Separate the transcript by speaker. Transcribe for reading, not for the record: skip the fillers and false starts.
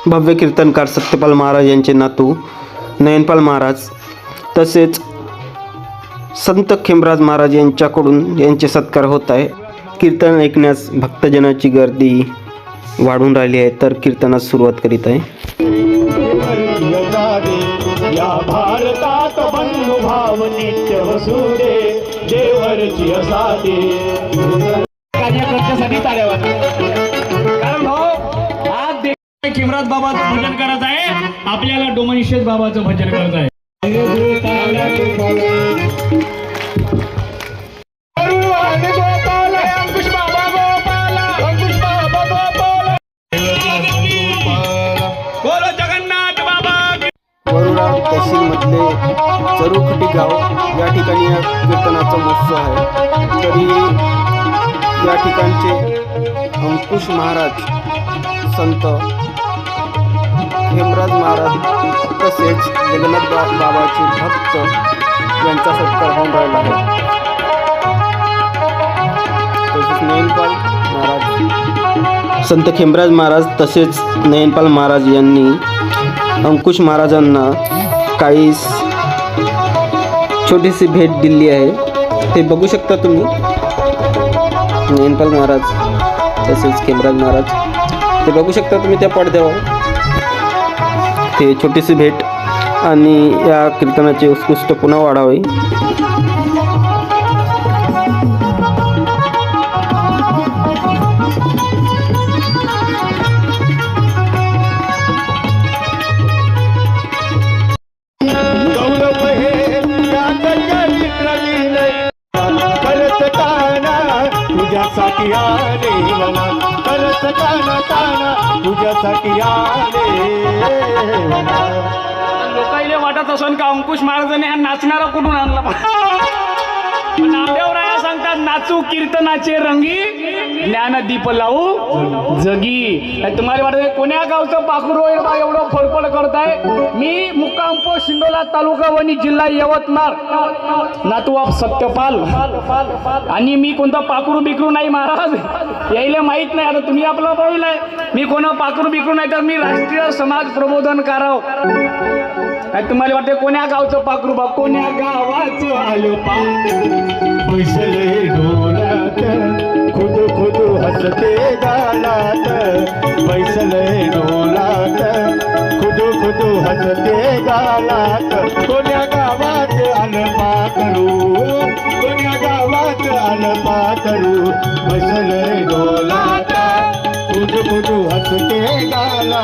Speaker 1: भव्य कीर्तनकार सत्यपाल महाराज यांचे नातू नयनपाल महाराज तसेच संत खेमराज महाराज यांच्याकडून यांचे सत्कार होत आहे। कीर्तन ऐकण्यास भक्तजनाची गर्दी वाढून राहिली आहे, तर कीर्तनास सुरुवात करीत आहे।
Speaker 2: या भारतात बंधुभाव नित्य वसुदे देवरची असादे कार्यकर्त्यासाठी टाळ्या वाजवा। कारण भाऊ आज खेमराज बाबाचं भजन करायचं आहे, आपल्याला डोमनिशेष बाबाचं भजन करायचं आहे।
Speaker 1: वरुडा तहसीलमधले चरुखटी गाव या ठिकाणी या कीर्तनाचा महोत्सव आहे। तरी या ठिकाणचे अंकुश महाराज, संत खेमराज महाराज तसेच जगन्नाथ बाबाचे भक्त यांचा सत्कार होऊन राहिला आहे। तसेच नयनपाल महाराज, संत खेमराज महाराज तसेच नयनपाल महाराज यांनी अंकुश महाराजांना काही छोटीशी भेट दिली आहे, ते बघू शकता तुम्ही। नयनपाल महाराज तसेच खेमराज महाराज ते बघू शकता तुम्ही त्या पडद्यावर, ते छोटीशी भेट आणि या कीर्तनाचे उत्कृष्ट पुन्हा वाढावे।
Speaker 2: तुझ्यासाठी आले मला करत ताना ताना तुझ्यासाठी आले। लोकाईले वाटत असन का अंकुश महाराजांनी हा नाचणारा कुठून आणला, नामदेवराया सांगतात नाचू कीर्तनाचे रंगी ज्ञानदीप लावू जगी। तुम्हाला वाटत कोण्या गावचं पाखरू एवढं फडफड करताय? मी मुक्काम पोस्ट शिंदोला तालुका वणी जिल्हा यवतमाळ, नातू ऑफ सत्यपाल, आणि मी कोणता पाखरू बिकरू नाही महाराज, यायला माहित नाही। आता तुम्ही आपलं पाहिलंय, मी कोणा पाखरू बिकरू नाही, तर मी राष्ट्रीय समाज प्रबोधन कराव। तुम्हाला वाटते कोण्या गावचं पाखरू बा, कोण्या गावाचं आलो पा बैसले डोलात खुद खुद हसते गालात, बैसले डोलात खुद खुद हसते गालात। कोण्या गावात आलं पाखरू, कोण्या गावात आलं पाखरू, बैसले डोलात खुद खुद हसते गालात।